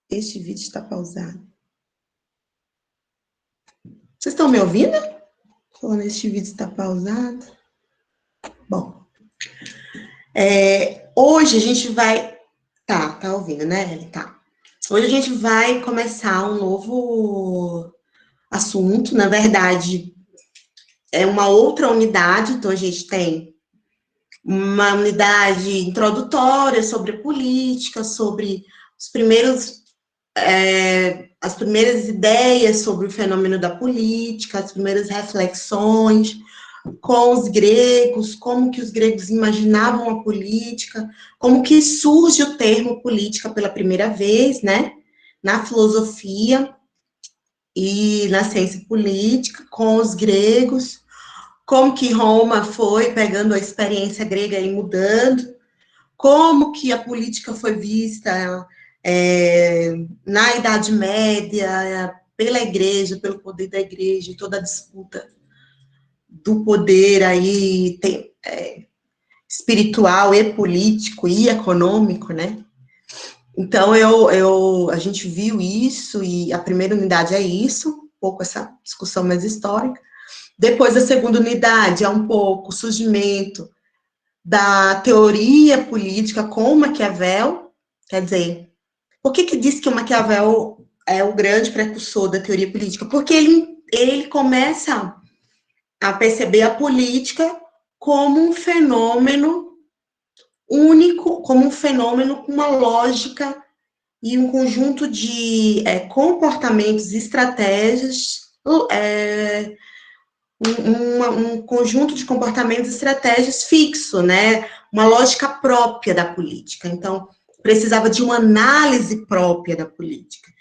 Este vídeo está pausado. Vocês estão me ouvindo? Falando, este vídeo está pausado. Bom, hoje a gente vai... Tá ouvindo, né, Eli? Tá. Hoje a gente vai começar um novo assunto. Na verdade, é uma outra unidade. Então, a gente tem uma unidade introdutória sobre política, sobre os primeiros... as primeiras ideias sobre o fenômeno da política, as primeiras reflexões com os gregos, como que os gregos imaginavam a política, como que surge o termo política pela primeira vez, né, na filosofia e na ciência política, com os gregos, como que Roma foi pegando a experiência grega e mudando, como que a política foi vista na Idade Média, pela igreja, pelo poder da igreja, toda a disputa do poder aí espiritual e político e econômico, né? Então, a gente viu isso, e a primeira unidade é isso, um pouco essa discussão mais histórica. Depois, a segunda unidade é um pouco o surgimento da teoria política com Maquiavel, quer dizer, por que diz que o Maquiavel é o grande precursor da teoria política? Porque ele começa a perceber a política como um fenômeno único, como um fenômeno com uma lógica e um conjunto de comportamentos e estratégias, um conjunto de comportamentos e estratégias fixo, né? Uma lógica própria da política. Então, precisava de uma análise própria da política.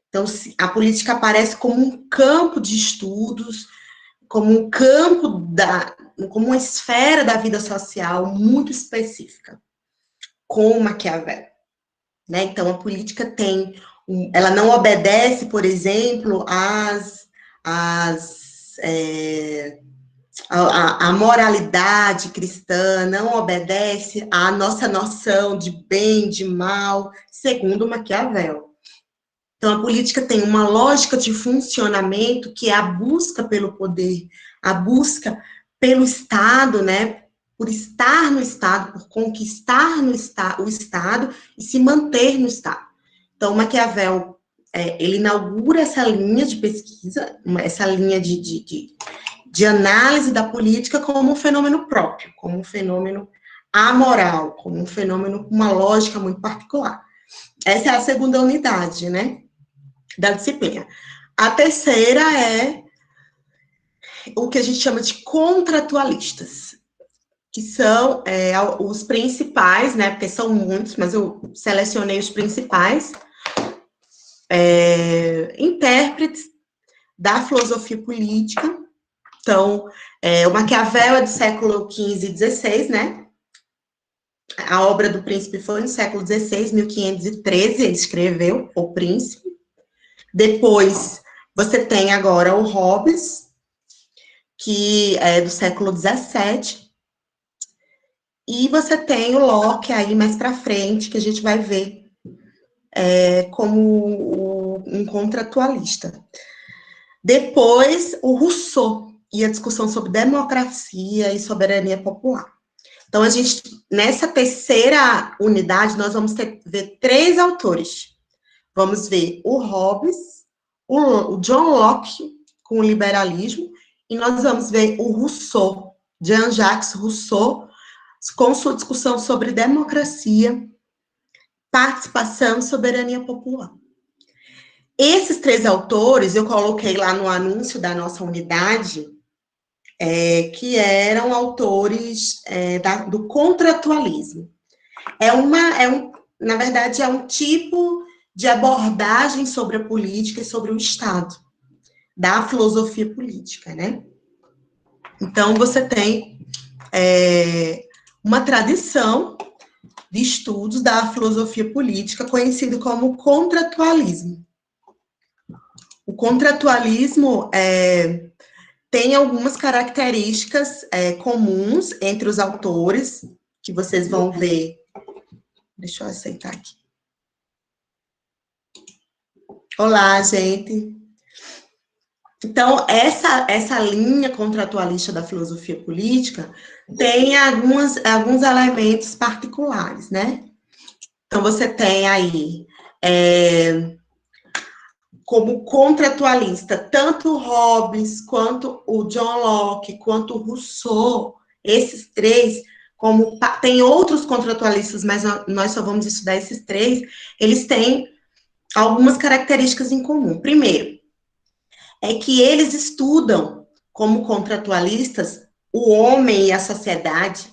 Então, a política aparece como um campo de estudos, como um campo como uma esfera da vida social muito específica, com Maquiavel, né? Então, a política ela não obedece, por exemplo, a moralidade cristã, não obedece à nossa noção de bem, de mal, segundo Maquiavel. Então, a política tem uma lógica de funcionamento que é a busca pelo poder, a busca pelo Estado, né? Por estar no Estado, por conquistar o Estado e se manter no Estado. Então, Maquiavel, ele inaugura essa linha de pesquisa, essa linha de análise da política como um fenômeno próprio, como um fenômeno amoral, como um fenômeno com uma lógica muito particular. Essa é a segunda unidade, né, da disciplina. A terceira é o que a gente chama de contratualistas, que são os principais, né, porque são muitos, mas eu selecionei os principais intérpretes da filosofia política. Então, o Maquiavel é do século XV e XVI, né? A obra do Príncipe foi no século XVI, 1513, ele escreveu O Príncipe. Depois, você tem agora o Hobbes, que é do século XVII. E você tem o Locke aí mais para frente, que a gente vai ver como um contratualista. Depois, o Rousseau e a discussão sobre democracia e soberania popular. Então, nessa terceira unidade, nós vamos ver três autores. Vamos ver o Hobbes, o John Locke, com o liberalismo, e nós vamos ver o Rousseau, Jean-Jacques Rousseau, com sua discussão sobre democracia, participação e soberania popular. Esses três autores, eu coloquei lá no anúncio da nossa unidade, que eram autores do contratualismo. Na verdade, é um tipo de abordagem sobre a política e sobre o Estado, da filosofia política, né? Então, você tem uma tradição de estudos da filosofia política conhecido como contratualismo. O contratualismo tem algumas características comuns entre os autores, que vocês vão ver Deixa eu aceitar aqui. Olá, gente. Então, essa linha contratualista da filosofia política tem alguns elementos particulares, né? Então, você tem aí, como contratualista, tanto o Hobbes, quanto o John Locke, quanto o Rousseau, esses três, como tem outros contratualistas, mas nós só vamos estudar esses três, eles têm algumas características em comum. Primeiro, é que eles estudam, como contratualistas, o homem e a sociedade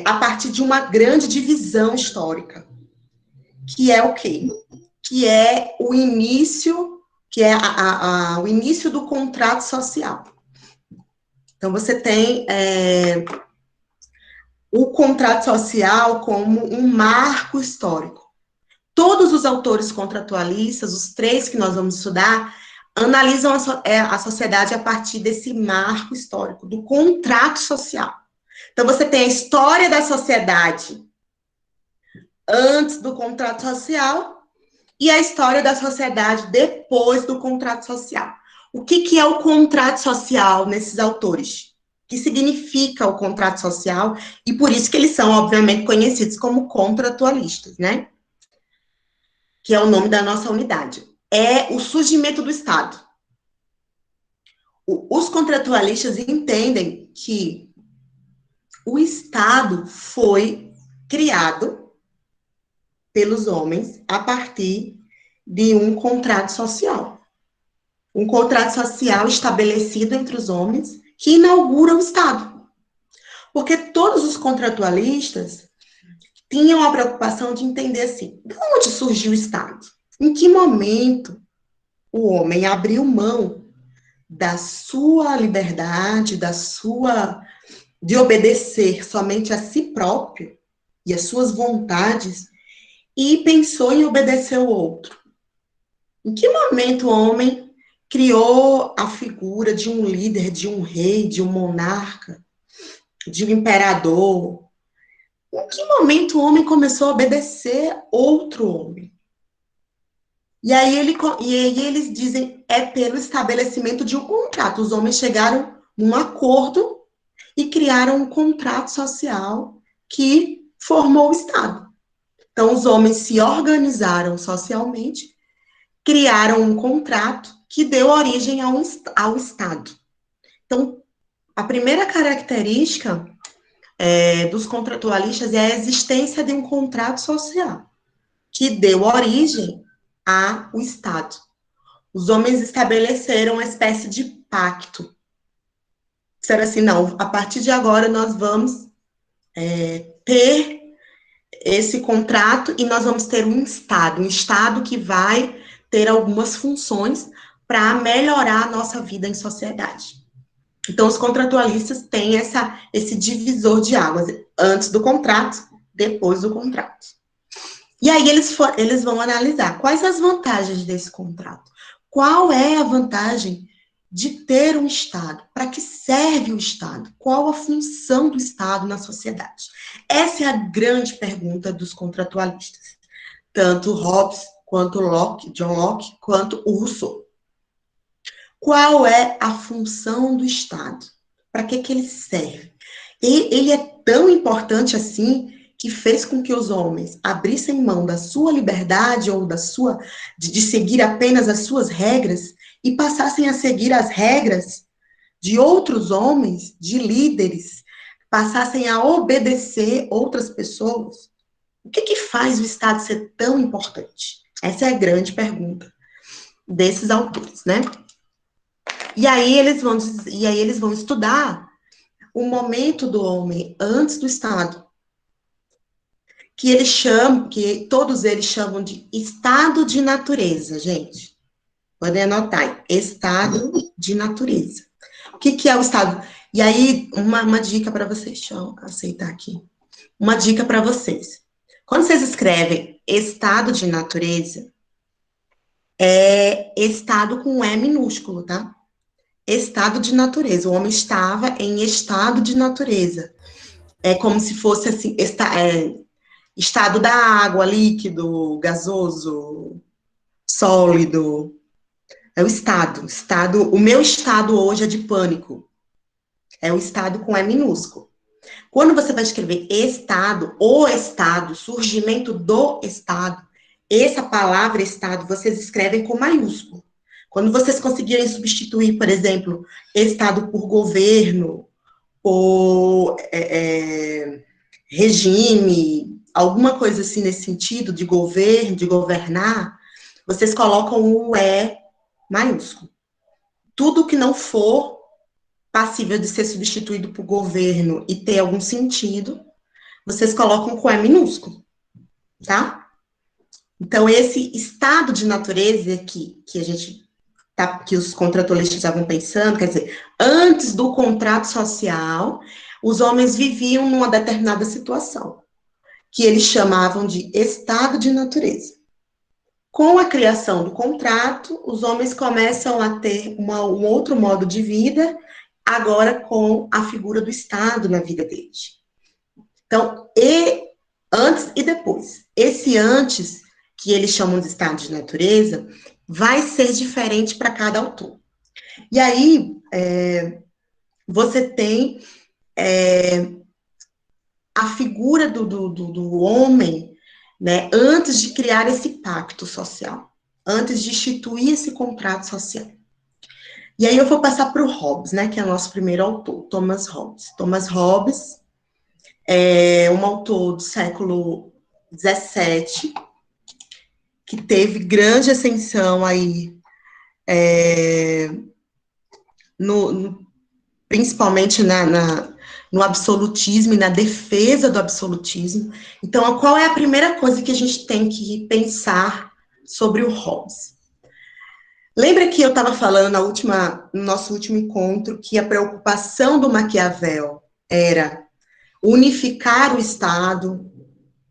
a partir de uma grande divisão histórica, que é o quê? Que é o início, que é o início do contrato social. Então, você tem o contrato social como um marco histórico. Todos os autores contratualistas, os três que nós vamos estudar, analisam a sociedade a partir desse marco histórico, do contrato social. Então, você tem a história da sociedade antes do contrato social e a história da sociedade depois do contrato social. O que é o contrato social nesses autores? O que significa o contrato social? E por isso que eles são, obviamente, conhecidos como contratualistas, né? Que é o nome da nossa unidade. É o surgimento do Estado. Os contratualistas entendem que o Estado foi criado pelos homens a partir de um contrato social. Um contrato social estabelecido entre os homens que inaugura o Estado. Porque todos os contratualistas tinham a preocupação de entender assim, de onde surgiu o Estado? Em que momento o homem abriu mão da sua liberdade, de obedecer somente a si próprio e as suas vontades e pensou em obedecer o outro? Em que momento o homem criou a figura de um líder, de um rei, de um monarca, de um imperador? Em que momento o homem começou a obedecer outro homem? E aí eles dizem, é pelo estabelecimento de um contrato. Os homens chegaram num acordo e criaram um contrato social que formou o Estado. Então, os homens se organizaram socialmente, criaram um contrato que deu origem ao Estado. Então, a primeira característica dos contratualistas é a existência de um contrato social, que deu origem ao Estado. Os homens estabeleceram uma espécie de pacto. Disseram assim, não, a partir de agora nós vamos ter esse contrato e nós vamos ter um Estado que vai ter algumas funções para melhorar a nossa vida em sociedade. Então, os contratualistas têm esse divisor de águas, antes do contrato, depois do contrato. E aí eles vão analisar quais as vantagens desse contrato. Qual é a vantagem de ter um Estado? Para que serve o Estado? Qual a função do Estado na sociedade? Essa é a grande pergunta dos contratualistas. Tanto Hobbes, quanto Locke, John Locke, quanto o Rousseau. Qual é a função do Estado? Para que ele serve? E ele é tão importante assim que fez com que os homens abrissem mão da sua liberdade ou de seguir apenas as suas regras e passassem a seguir as regras de outros homens, de líderes, passassem a obedecer outras pessoas. O que faz o Estado ser tão importante? Essa é a grande pergunta desses autores, né? E aí eles vão estudar o momento do homem antes do Estado, que todos eles chamam de estado de natureza, gente. Podem anotar aí, estado de natureza. O que é o estado? E aí, uma dica para vocês, deixa eu aceitar aqui. Uma dica para vocês. Quando vocês escrevem estado de natureza, é estado com E minúsculo, tá? Estado de natureza. O homem estava em estado de natureza. É como se fosse assim, Estado da água, líquido, gasoso, sólido. É o estado. O meu estado hoje é de pânico. É o estado com E minúsculo. Quando você vai escrever estado, o estado, surgimento do estado, essa palavra estado, vocês escrevem com maiúsculo. Quando vocês conseguirem substituir, por exemplo, estado por governo, por regime, alguma coisa assim nesse sentido, de governo, de governar, vocês colocam o E maiúsculo. Tudo que não for passível de ser substituído por governo e ter algum sentido, vocês colocam com E minúsculo, tá? Então, esse estado de natureza que a gente que os contratualistas estavam pensando, quer dizer, antes do contrato social, os homens viviam numa determinada situação, que eles chamavam de estado de natureza. Com a criação do contrato, os homens começam a ter um outro modo de vida, agora com a figura do Estado na vida deles. Então, antes e depois. Esse antes, que eles chamam de estado de natureza, vai ser diferente para cada autor. E aí, você tem a figura do homem, né, antes de criar esse pacto social, antes de instituir esse contrato social. E aí eu vou passar para o Hobbes, né, que é o nosso primeiro autor, Thomas Hobbes. Thomas Hobbes é um autor do século XVII, que teve grande ascensão aí, principalmente no absolutismo e na defesa do absolutismo. Então, qual é a primeira coisa que a gente tem que pensar sobre o Hobbes? Lembra que eu estava falando no nosso último encontro que a preocupação do Maquiavel era unificar o Estado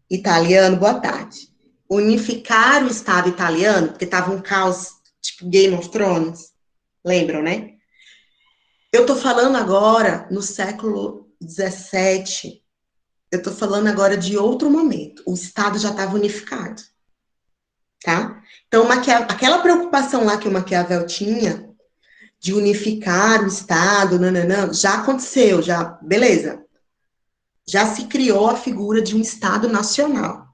italiano? Boa tarde. Unificar o Estado italiano, porque estava um caos tipo Game of Thrones. Lembram, né? Eu estou falando agora no século XVII. Eu estou falando agora de outro momento. O Estado já estava unificado. Tá? Então, aquela preocupação lá que o Maquiavel tinha de unificar o Estado, já aconteceu, beleza. Já se criou a figura de um Estado nacional.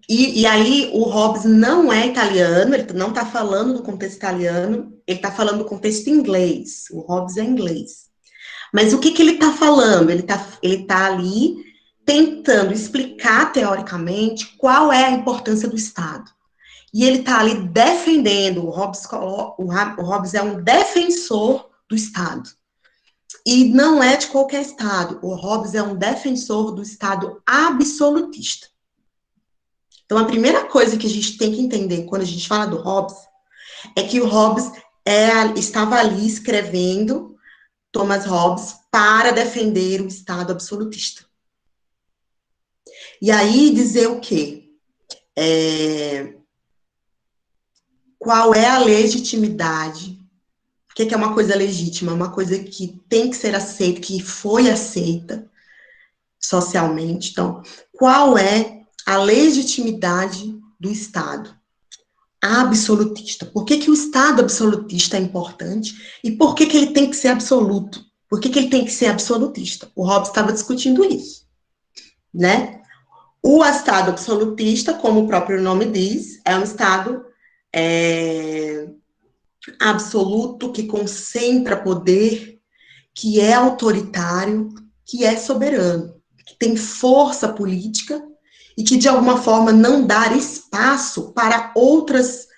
E aí, o Hobbes não é italiano, ele não está falando do contexto italiano, ele está falando do contexto inglês. O Hobbes é inglês. Mas o que ele está falando? Ele tá ali tentando explicar, teoricamente, qual é a importância do Estado. E ele está ali defendendo, o Hobbes é um defensor do Estado. E não é de qualquer Estado, o Hobbes é um defensor do Estado absolutista. Então, a primeira coisa que a gente tem que entender quando a gente fala do Hobbes é que o Hobbes estava ali escrevendo, Thomas Hobbes, para defender o Estado absolutista. E aí dizer o quê? Qual é a legitimidade? O que é uma coisa legítima? Uma coisa que tem que ser aceita, que foi aceita socialmente. Então, qual é a legitimidade do Estado absolutista? Por que o Estado absolutista é importante? E por que ele tem que ser absoluto? Por que ele tem que ser absolutista? O Hobbes estava discutindo isso, né? O Estado absolutista, como o próprio nome diz, é um Estado absoluto, que concentra poder, que é autoritário, que é soberano, que tem força política e que, de alguma forma, não dá espaço para outras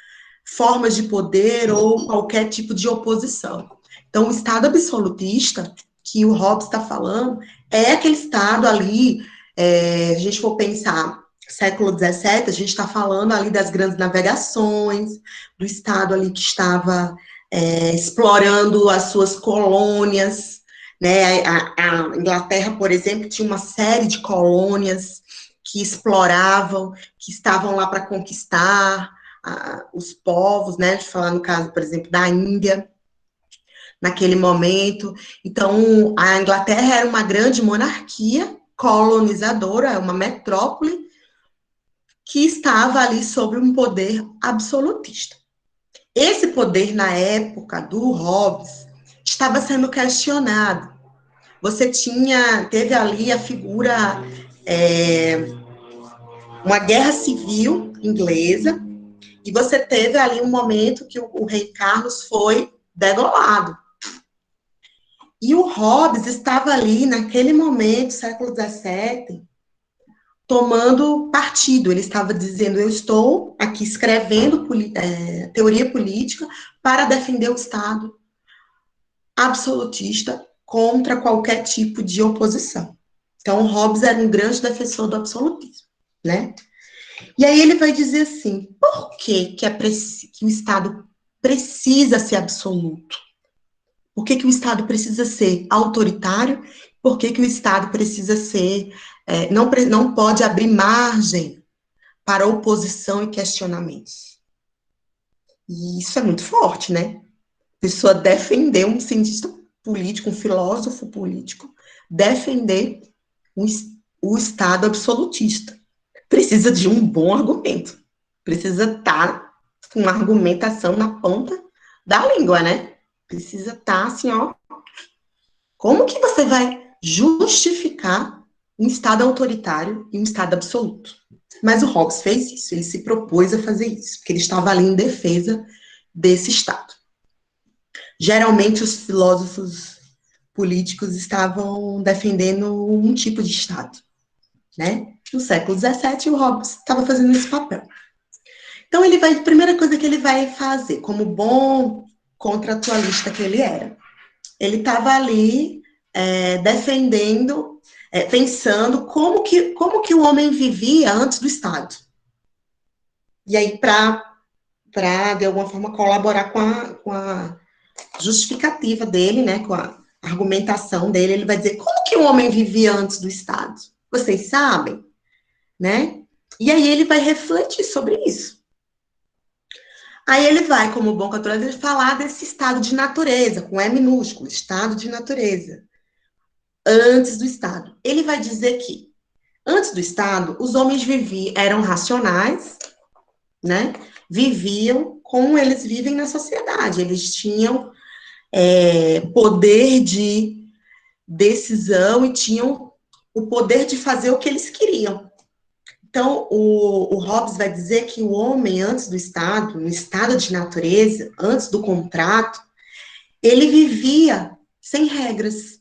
formas de poder ou qualquer tipo de oposição. Então, o Estado absolutista, que o Hobbes está falando, é aquele Estado ali, a gente for pensar, século XVII, a gente está falando ali das grandes navegações, do Estado ali que estava explorando as suas colônias, né? A Inglaterra, por exemplo, tinha uma série de colônias que exploravam, que estavam lá para conquistar os povos, né? De falar no caso, por exemplo, da Índia, naquele momento. Então, a Inglaterra era uma grande monarquia colonizadora, é uma metrópole que estava ali sob um poder absolutista. Esse poder, na época do Hobbes, estava sendo questionado. Você teve ali a figura, uma guerra civil inglesa, e você teve ali um momento que o rei Carlos foi degolado. E o Hobbes estava ali, naquele momento, século XVII, tomando partido. Ele estava dizendo, eu estou aqui escrevendo teoria política para defender o Estado absolutista contra qualquer tipo de oposição. Então, Hobbes era um grande defensor do absolutismo, né? E aí ele vai dizer assim, por que o Estado precisa ser absoluto? Por que o Estado precisa ser autoritário? Por que o Estado precisa ser, não pode abrir margem para oposição e questionamentos? E isso é muito forte, né? A pessoa defender um cientista político, um filósofo político, defender o Estado absolutista. Precisa de um bom argumento. Precisa estar com uma argumentação na ponta da língua, né? Precisa estar assim, ó. Como que você vai justificar um Estado autoritário e um Estado absoluto? Mas o Hobbes fez isso, ele se propôs a fazer isso, porque ele estava ali em defesa desse Estado. Geralmente, os filósofos políticos estavam defendendo um tipo de Estado, né? No século XVII, o Hobbes estava fazendo esse papel. Então, a primeira coisa que ele vai fazer, como bom contratualista que ele era, ele estava ali defendendo, pensando como que o homem vivia antes do Estado. E aí, para de alguma forma, colaborar com a justificativa dele, né, com a argumentação dele, ele vai dizer, como que o homem vivia antes do Estado? Vocês sabem? Né? E aí ele vai refletir sobre isso. Aí ele vai, como bom católico, falar desse estado de natureza, com E minúsculo, estado de natureza, antes do Estado. Ele vai dizer que, antes do Estado, os homens eram racionais, né? Viviam como eles vivem na sociedade. Eles tinham poder de decisão e tinham o poder de fazer o que eles queriam. Então, o Hobbes vai dizer que o homem, antes do Estado, no estado de natureza, antes do contrato, ele vivia sem regras.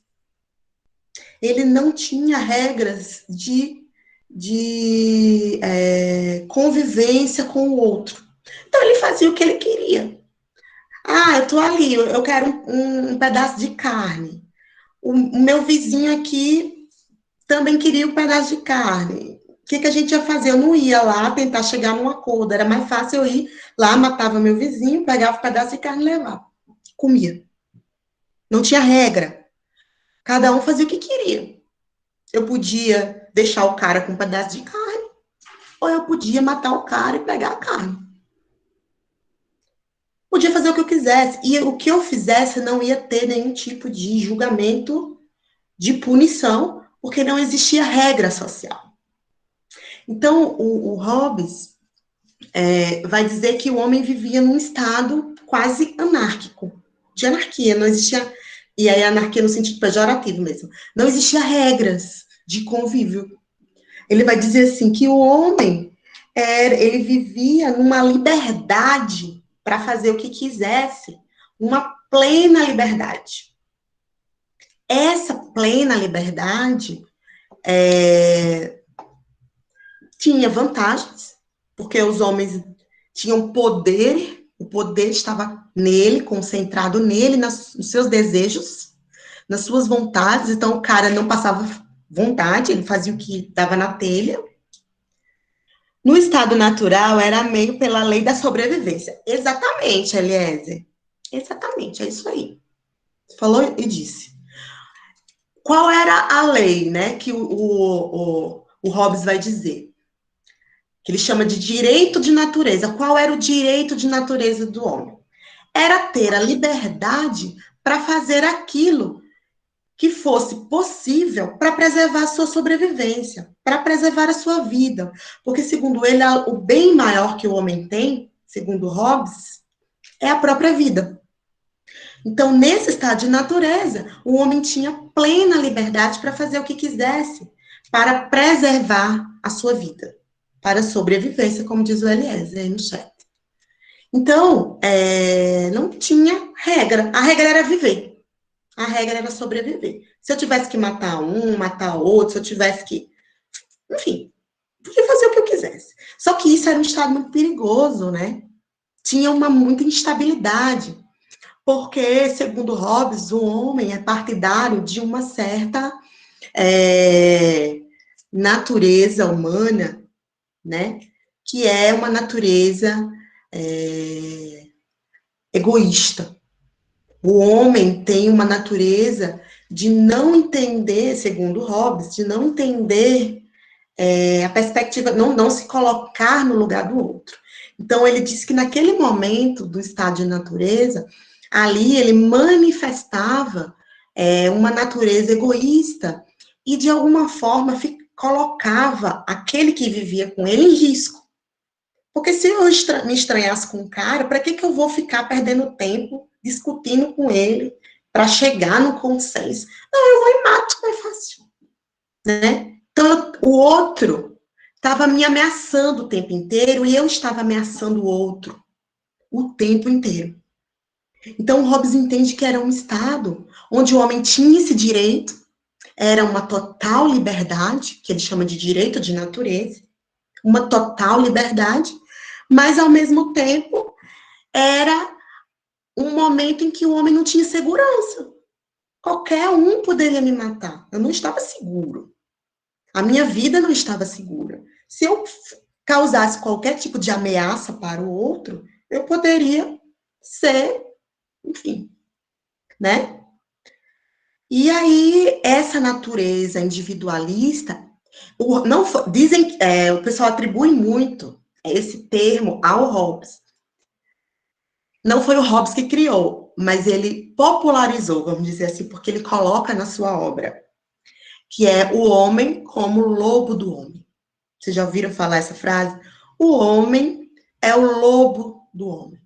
Ele não tinha regras de convivência com o outro. Então, ele fazia o que ele queria. Ah, eu tô ali, eu quero um pedaço de carne. O meu vizinho aqui também queria um pedaço de carne. O que a gente ia fazer? Eu não ia lá tentar chegar num acordo. Era mais fácil eu ir lá, matava meu vizinho, pegava um pedaço de carne e levava. Comia. Não tinha regra. Cada um fazia o que queria. Eu podia deixar o cara com um pedaço de carne, ou eu podia matar o cara e pegar a carne. Podia fazer o que eu quisesse. E o que eu fizesse não ia ter nenhum tipo de julgamento, de punição, porque não existia regra social. Então, o Hobbes vai dizer que o homem vivia num estado quase anárquico, de anarquia, não existia, e aí anarquia no sentido pejorativo mesmo, não existia regras de convívio. Ele vai dizer assim, que o homem, ele vivia numa liberdade para fazer o que quisesse, uma plena liberdade. Essa plena liberdade tinha vantagens, porque os homens tinham poder, o poder estava nele, concentrado nele, nos seus desejos, nas suas vontades, então o cara não passava vontade, ele fazia o que dava na telha. No estado natural, era meio pela lei da sobrevivência. Exatamente, Eliezer. Exatamente, é isso aí. Falou e disse. Qual era a lei, né, que o Hobbes vai dizer? Que ele chama de direito de natureza. Qual era o direito de natureza do homem? Era ter a liberdade para fazer aquilo que fosse possível para preservar a sua sobrevivência, para preservar a sua vida. Porque, segundo ele, o bem maior que o homem tem, segundo Hobbes, é a própria vida. Então, nesse estado de natureza, o homem tinha plena liberdade para fazer o que quisesse, para preservar a sua vida, para a sobrevivência, como diz o Eliezer aí no chat. Então, não tinha regra. A regra era viver. A regra era sobreviver. Se eu tivesse que matar um, matar outro, se eu tivesse que... Enfim, podia fazer o que eu quisesse. Só que isso era um estado muito perigoso, né? Tinha muita instabilidade. Porque, segundo Hobbes, o homem é partidário de uma certa natureza humana, né? Que é uma natureza egoísta. O homem tem uma natureza de não entender, segundo Hobbes, de não entender a perspectiva, não se colocar no lugar do outro. Então, ele disse que naquele momento do estado de natureza, ali ele manifestava uma natureza egoísta e, de alguma forma, colocava aquele que vivia com ele em risco. Porque se eu me estranhasse com um cara, para que eu vou ficar perdendo tempo discutindo com ele para chegar no consenso? Não, eu vou e mato, é fácil, né? Então, o outro estava me ameaçando o tempo inteiro e eu estava ameaçando o outro o tempo inteiro. Então, Hobbes entende que era um estado onde o homem tinha esse direito, era uma total liberdade, que ele chama de direito de natureza, uma total liberdade, mas, ao mesmo tempo, era um momento em que o homem não tinha segurança. Qualquer um poderia me matar. Eu não estava seguro. A minha vida não estava segura. Se eu causasse qualquer tipo de ameaça para o outro, eu poderia ser, enfim, né? E aí, essa natureza individualista, não foi, dizem, o pessoal atribui muito esse termo ao Hobbes. Não foi o Hobbes que criou, mas ele popularizou, vamos dizer assim, porque ele coloca na sua obra, que é o homem como lobo do homem. Vocês já ouviram falar essa frase? O homem é o lobo do homem.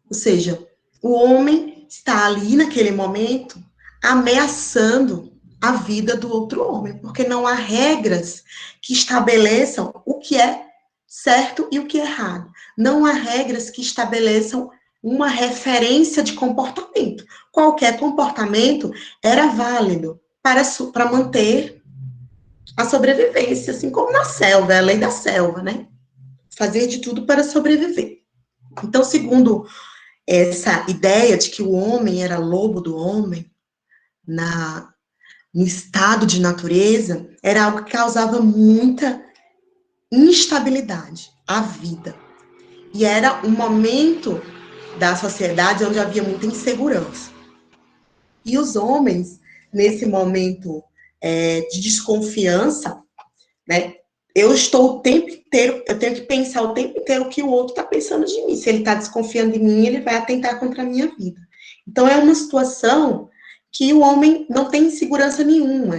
Ou seja, o homem está ali naquele momento ameaçando a vida do outro homem, porque não há regras que estabeleçam o que é certo e o que é errado. Não há regras que estabeleçam uma referência de comportamento. Qualquer comportamento era válido para manter a sobrevivência, assim como na selva, é a lei da selva, né? Fazer de tudo para sobreviver. Então, segundo essa ideia de que o homem era lobo do homem, no estado de natureza, era algo que causava muita instabilidade à vida. E era um momento da sociedade onde havia muita insegurança. E os homens, nesse momento de desconfiança, né? Eu estou o tempo inteiro, eu tenho que pensar o tempo inteiro o que o outro está pensando de mim. Se ele está desconfiando de mim, ele vai atentar contra a minha vida. Então, é uma situação que o homem não tem segurança nenhuma.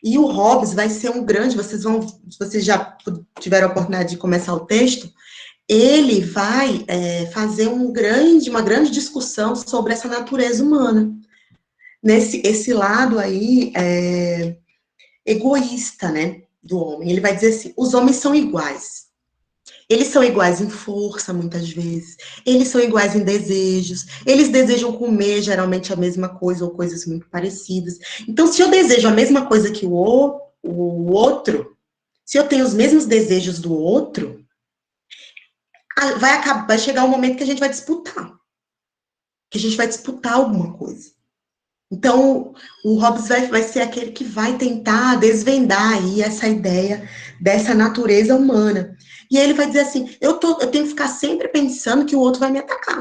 E o Hobbes vai ser um grande, vocês já tiveram a oportunidade de começar o texto, ele vai fazer uma grande discussão sobre essa natureza humana. Esse lado aí egoísta, né, do homem. Ele vai dizer assim, os homens são iguais. Eles são iguais em força, muitas vezes. Eles são iguais em desejos. Eles desejam comer, geralmente, a mesma coisa ou coisas muito parecidas. Então, se eu desejo a mesma coisa que o outro, se eu tenho os mesmos desejos do outro, vai chegar um momento que a gente vai disputar. Que a gente vai disputar alguma coisa. Então, o Hobbes vai ser aquele que vai tentar desvendar aí essa ideia dessa natureza humana. E aí ele vai dizer assim, eu tenho que ficar sempre pensando que o outro vai me atacar.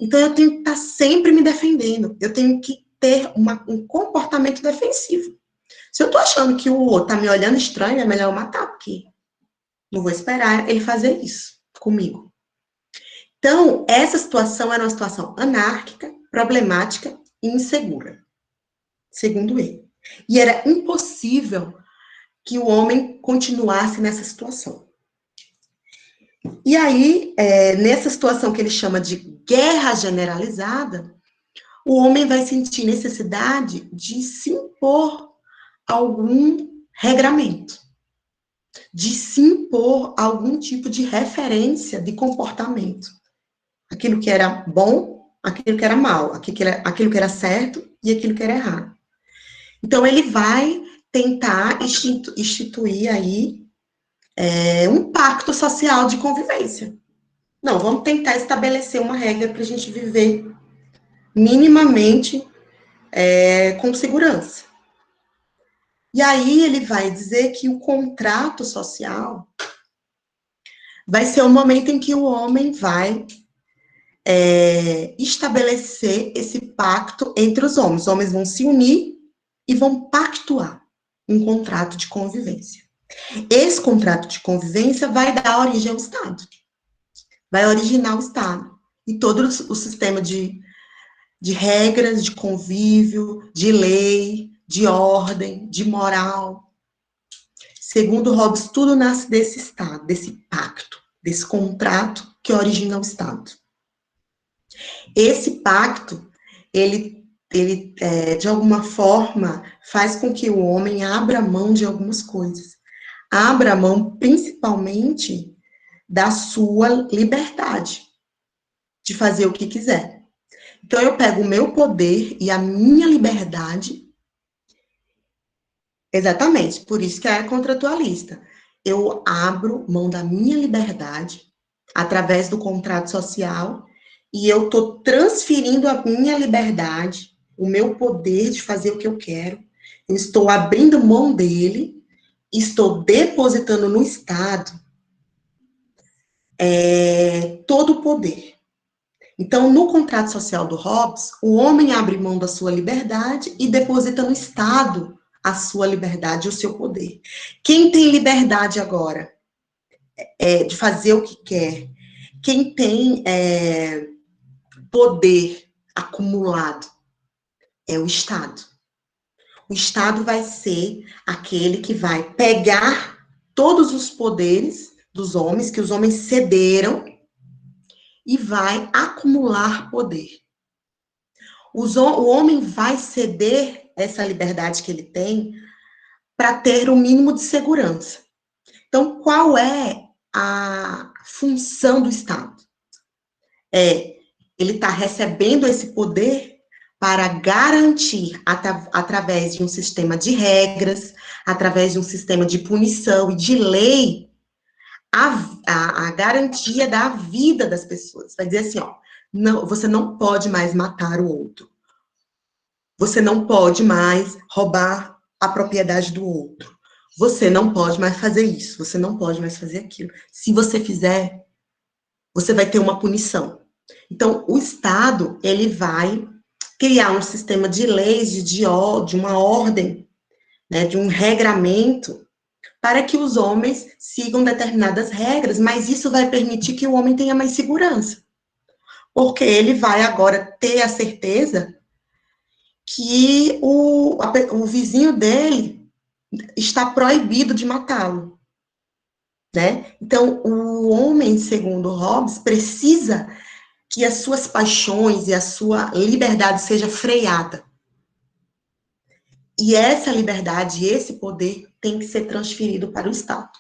Então, eu tenho que estar sempre me defendendo. Eu tenho que ter um comportamento defensivo. Se eu estou achando que o outro está me olhando estranho, é melhor eu matar, porque não vou esperar ele fazer isso comigo. Então, essa situação era uma situação anárquica, problemática e insegura. segundo ele. E era impossível que o homem continuasse nessa situação. E aí, nessa situação que ele chama de guerra generalizada, o homem vai sentir necessidade de se impor algum regramento, de se impor algum tipo de referência de comportamento. Aquilo que era bom, aquilo que era mal, aquilo que era certo e aquilo que era errado. Então, ele vai tentar instituir aí um pacto social de convivência. Não, vamos tentar estabelecer uma regra para a gente viver minimamente com segurança. E aí ele vai dizer que o contrato social vai ser o momento em que o homem vai estabelecer esse pacto entre os homens. Os homens vão se unir e vão pactuar um contrato de convivência. Esse contrato de convivência vai dar origem ao Estado. Vai originar o Estado. E todo o sistema de regras, de convívio, de lei, de ordem, de moral. Segundo Hobbes, tudo nasce desse Estado, desse pacto, desse contrato que origina o Estado. Esse pacto, ele de alguma forma, faz com que o homem abra mão de algumas coisas. Abra mão, principalmente, da sua liberdade de fazer o que quiser. Então, eu pego o meu poder e a minha liberdade. Exatamente, por isso que é contratualista. Eu abro mão da minha liberdade através do contrato social e eu estou transferindo a minha liberdade, o meu poder de fazer o que eu quero. Eu estou abrindo mão dele, estou depositando no Estado todo o poder. Então, no contrato social do Hobbes, o homem abre mão da sua liberdade e deposita no Estado a sua liberdade, o seu poder. Quem tem liberdade agora de fazer o que quer, quem tem poder acumulado é o Estado. O Estado vai ser aquele que vai pegar todos os poderes dos homens, que os homens cederam, e vai acumular poder. O homem vai ceder essa liberdade que ele tem para ter o mínimo de segurança. Então, qual é a função do Estado? Ele está recebendo esse poder para garantir, através de um sistema de regras, através de um sistema de punição e de lei, a garantia da vida das pessoas. Vai dizer assim, ó, não, você não pode mais matar o outro. Você não pode mais roubar a propriedade do outro. Você não pode mais fazer isso, você não pode mais fazer aquilo. Se você fizer, você vai ter uma punição. Então, o Estado, ele vai criar um sistema de leis, de uma ordem, né, de um regramento, para que os homens sigam determinadas regras, mas isso vai permitir que o homem tenha mais segurança. Porque ele vai agora ter a certeza que o vizinho dele está proibido de matá-lo, né? Então, o homem, segundo Hobbes, precisa que as suas paixões e a sua liberdade seja freada. E essa liberdade, esse poder, tem que ser transferido para o Estado.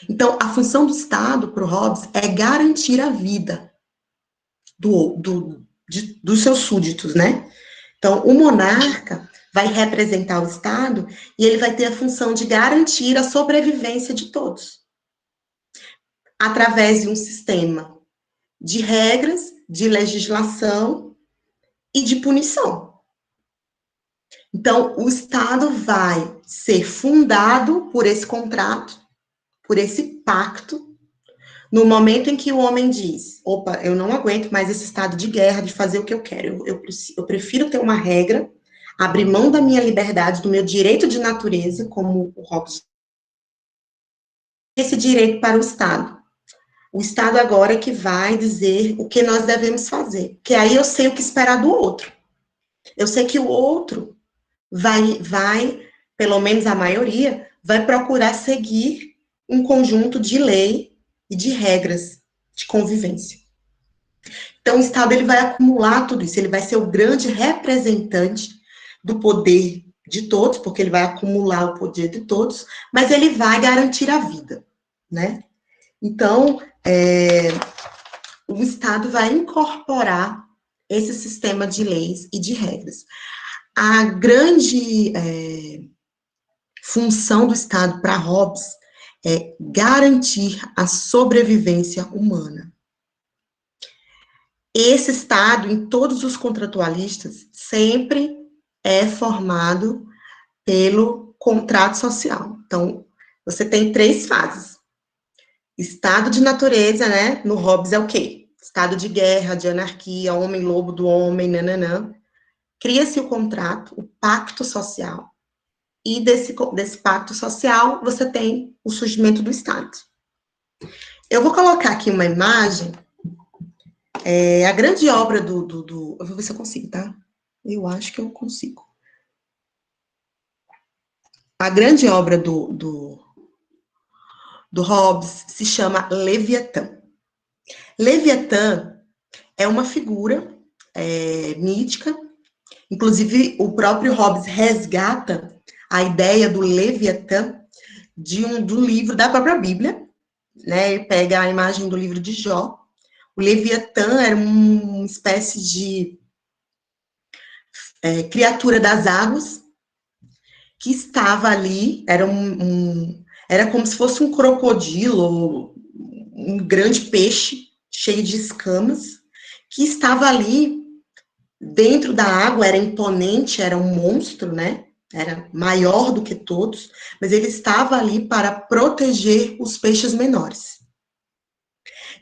Então, a função do Estado, para o Hobbes, é garantir a vida dos seus súditos, né? Então, o monarca vai representar o Estado e ele vai ter a função de garantir a sobrevivência de todos, através de um sistema de regras, de legislação e de punição. Então, o Estado vai ser fundado por esse contrato, por esse pacto, no momento em que o homem diz, opa, eu não aguento mais esse estado de guerra, de fazer o que eu quero, eu prefiro ter uma regra, abrir mão da minha liberdade, do meu direito de natureza, como o Hobbes, esse direito para o Estado. O Estado agora é que vai dizer o que nós devemos fazer, porque aí eu sei o que esperar do outro. Eu sei que o outro pelo menos a maioria, vai procurar seguir um conjunto de lei e de regras de convivência. Então, o Estado ele vai acumular tudo isso, ele vai ser o grande representante do poder de todos, porque ele vai acumular o poder de todos, mas ele vai garantir a vida, né? Então, o Estado vai incorporar esse sistema de leis e de regras. A grande função do Estado para Hobbes é garantir a sobrevivência humana. Esse Estado, em todos os contratualistas, sempre é formado pelo contrato social. Então, você tem 3 fases. Estado de natureza, né? No Hobbes é o quê? Estado de guerra, de anarquia, homem-lobo do homem, nananã. Cria-se o contrato, o pacto social. E desse pacto social, você tem o surgimento do Estado. Eu vou colocar aqui uma imagem. A grande obra eu vou ver se eu consigo, tá? Eu acho que eu consigo. A grande obra do Hobbes se chama Leviatã. Leviatã é uma figura mítica, inclusive o próprio Hobbes resgata a ideia do Leviatã do livro da própria Bíblia, né? Ele pega a imagem do livro de Jó. O Leviatã era uma espécie de criatura das águas que estava ali, era como se fosse um crocodilo, um grande peixe cheio de escamas, que estava ali dentro da água, era imponente, era um monstro, né? Era maior do que todos, mas ele estava ali para proteger os peixes menores.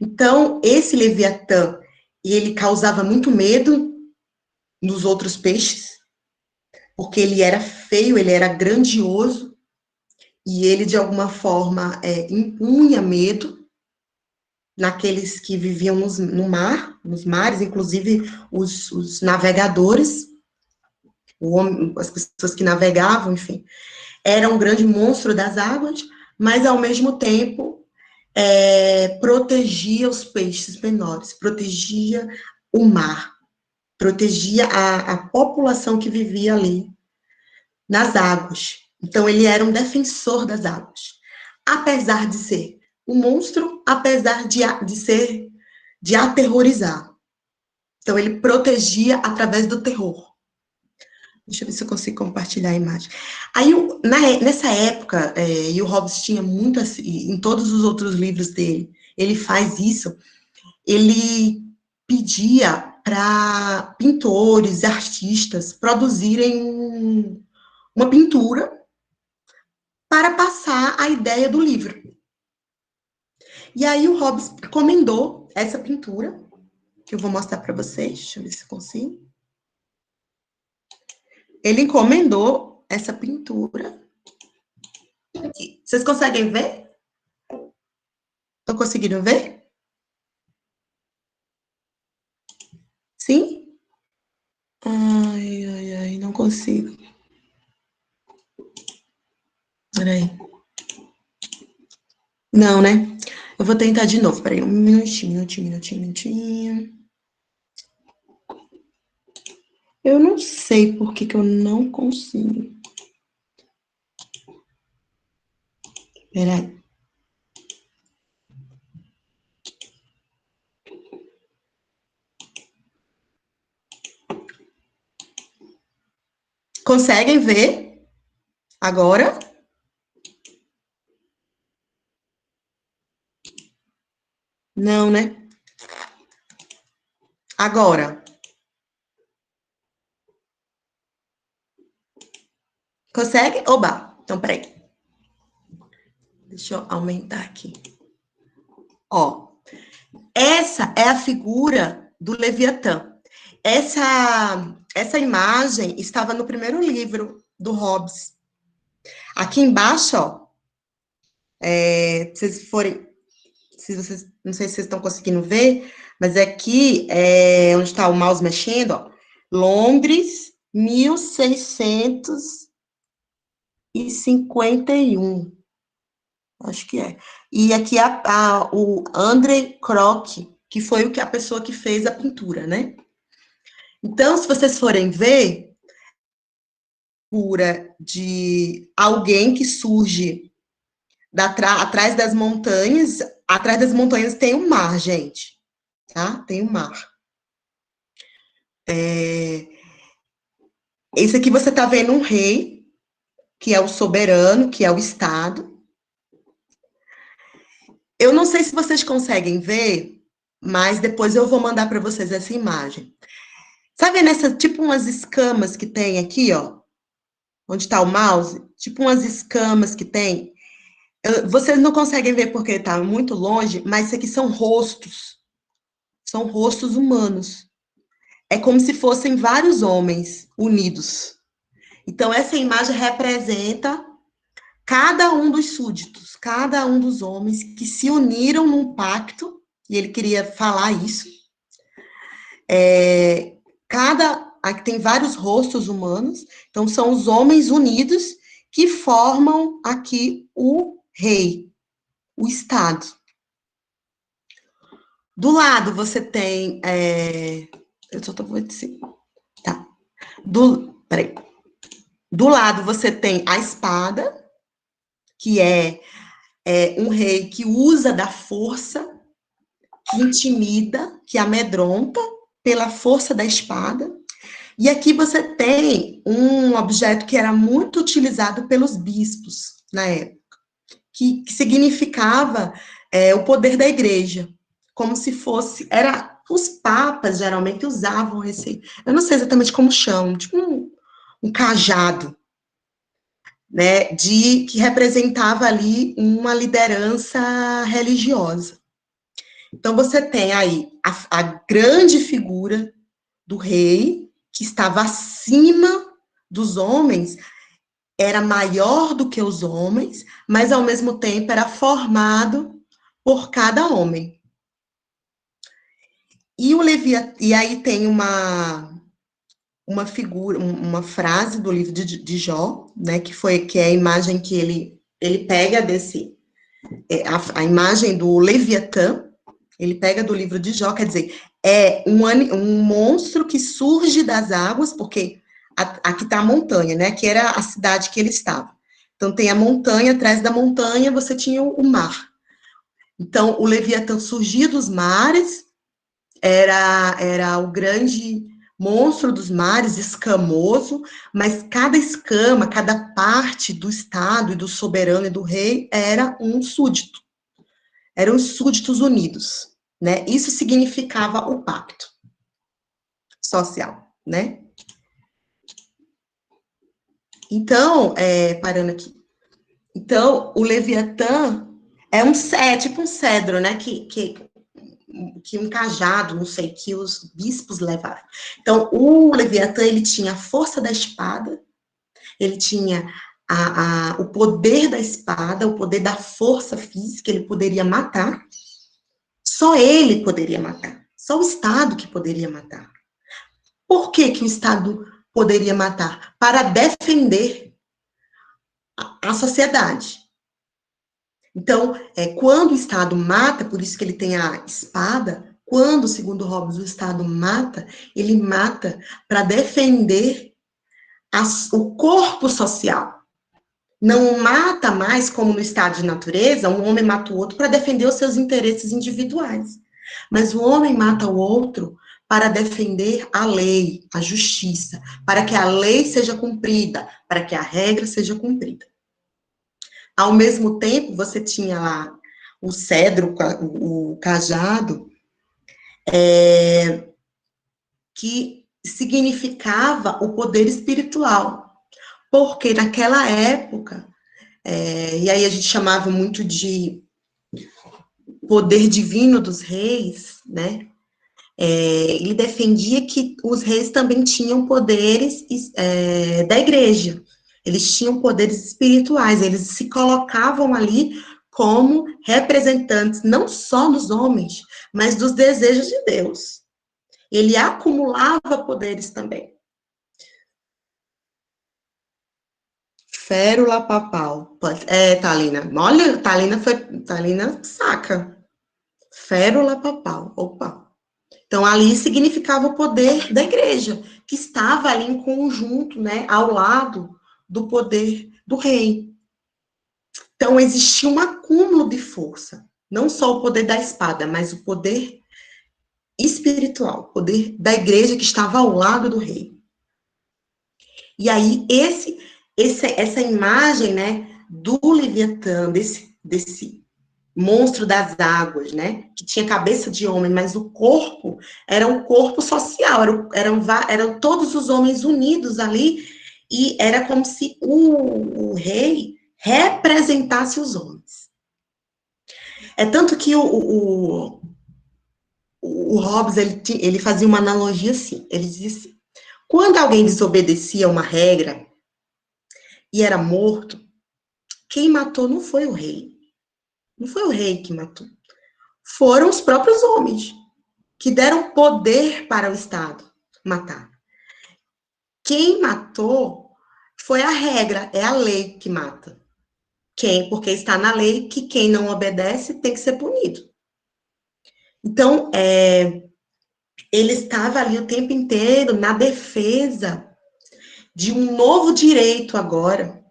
Então, esse Leviatã, ele causava muito medo nos outros peixes, porque ele era feio, ele era grandioso, e ele, de alguma forma, impunha medo naqueles que viviam no mar, nos mares, inclusive os navegadores, as pessoas que navegavam, enfim, era um grande monstro das águas, mas, ao mesmo tempo, protegia os peixes menores, protegia o mar, protegia a população que vivia ali nas águas. Então, ele era um defensor das águas. Apesar de ser um monstro, apesar de aterrorizar. Então, ele protegia através do terror. Deixa eu ver se eu consigo compartilhar a imagem. Aí, nessa época, e o Hobbes tinha muito, assim, em todos os outros livros dele, ele faz isso, ele pedia para pintores, artistas, produzirem uma pintura para passar a ideia do livro. E aí o Hobbes encomendou essa pintura, que eu vou mostrar para vocês, deixa eu ver se eu consigo. Ele encomendou essa pintura. Vocês conseguem ver? Estão conseguindo ver? Sim? Ai, não consigo. Peraí. Não, né? Eu vou tentar de novo, peraí, um minutinho. Eu não sei por que eu não consigo. Peraí. Conseguem ver? Agora? Não, né? Agora. Consegue? Oba! Então, peraí. Deixa eu aumentar aqui. Ó, essa é a figura do Leviatã. Essa imagem estava no primeiro livro do Hobbes. Aqui embaixo, ó, se vocês forem, não sei se vocês estão conseguindo ver, mas aqui, onde está o mouse mexendo, ó, Londres, 1651. Acho que é. E aqui o André Croc, que foi a pessoa que fez a pintura, né? Então, se vocês forem ver, pintura de alguém que surge atrás das montanhas tem o mar, gente, tá? Tem o mar. Esse aqui você tá vendo um rei, que é o soberano, que é o Estado. Eu não sei se vocês conseguem ver, mas depois eu vou mandar para vocês essa imagem. Sabe nessa, tipo umas escamas que tem aqui, ó, onde está o mouse? Tipo umas escamas que tem. Vocês não conseguem ver porque está muito longe, mas isso aqui são rostos humanos. É como se fossem vários homens unidos. Então, essa imagem representa cada um dos súditos, cada um dos homens que se uniram num pacto, e ele queria falar isso. Aqui tem vários rostos humanos, então são os homens unidos que formam aqui o rei, o Estado. Do lado você tem. Eu só vou dizer. Tá. Peraí. Do lado você tem a espada, que é um rei que usa da força, que intimida, que amedronta pela força da espada. E aqui você tem um objeto que era muito utilizado pelos bispos na época, que significava o poder da igreja, como se fosse, os papas geralmente usavam esse, eu não sei exatamente como chamam, tipo um cajado, né, que representava ali uma liderança religiosa. Então você tem aí a grande figura do rei, que estava acima dos homens, era maior do que os homens, mas ao mesmo tempo era formado por cada homem. E aí tem uma figura, uma frase do livro de Jó, né, que é a imagem que ele pega a imagem do Leviatã, ele pega do livro de Jó, quer dizer, é um monstro que surge das águas, porque aqui está a montanha, né, que era a cidade que ele estava. Então, tem a montanha, atrás da montanha você tinha o mar. Então, o Leviatã surgia dos mares, era o grande monstro dos mares, escamoso, mas cada escama, cada parte do Estado e do soberano e do rei era um súdito. Eram os súditos unidos, né? Isso significava o pacto social, né? Então, parando aqui. Então, o Leviatã é tipo um cedro, né? Que um cajado, não sei, que os bispos levavam. Então, o Leviatã, ele tinha a força da espada, ele tinha o poder da espada, o poder da força física, ele poderia matar. Só ele poderia matar. Só o Estado que poderia matar. Por que o Estado poderia matar? Para defender a sociedade. Então, quando o Estado mata, por isso que ele tem a espada, quando, segundo Hobbes, o Estado mata, ele mata para defender o corpo social. Não mata mais, como no estado de natureza, um homem mata o outro para defender os seus interesses individuais. Mas o homem mata o outro para defender a lei, a justiça, para que a lei seja cumprida, para que a regra seja cumprida. Ao mesmo tempo, você tinha lá o cedro, o cajado, que significava o poder espiritual. Porque naquela época, e aí a gente chamava muito de poder divino dos reis, né? Ele defendia que os reis também tinham poderes da igreja. Eles tinham poderes espirituais, eles se colocavam ali como representantes não só dos homens, mas dos desejos de Deus. Ele acumulava poderes também. Férula papal. É, Thalina. Olha, Thalina saca. Férula papal. Opa. Então, ali significava o poder da igreja, que estava ali em conjunto, né, ao lado do poder do rei. Então, existia um acúmulo de força. Não só o poder da espada, mas o poder espiritual, o poder da igreja que estava ao lado do rei. E aí, essa imagem, né, do Leviatã, desse monstro das águas, né, que tinha cabeça de homem, mas o corpo era um corpo social, eram todos os homens unidos ali, e era como se o rei representasse os homens. É tanto que o Hobbes, ele fazia uma analogia assim, ele dizia assim, quando alguém desobedecia uma regra e era morto, quem matou não foi o rei. Não foi o rei que matou. Foram os próprios homens que deram poder para o Estado matar. Quem matou foi a regra, é a lei que mata. Porque está na lei que quem não obedece tem que ser punido. Então, ele estava ali o tempo inteiro na defesa de um novo direito agora,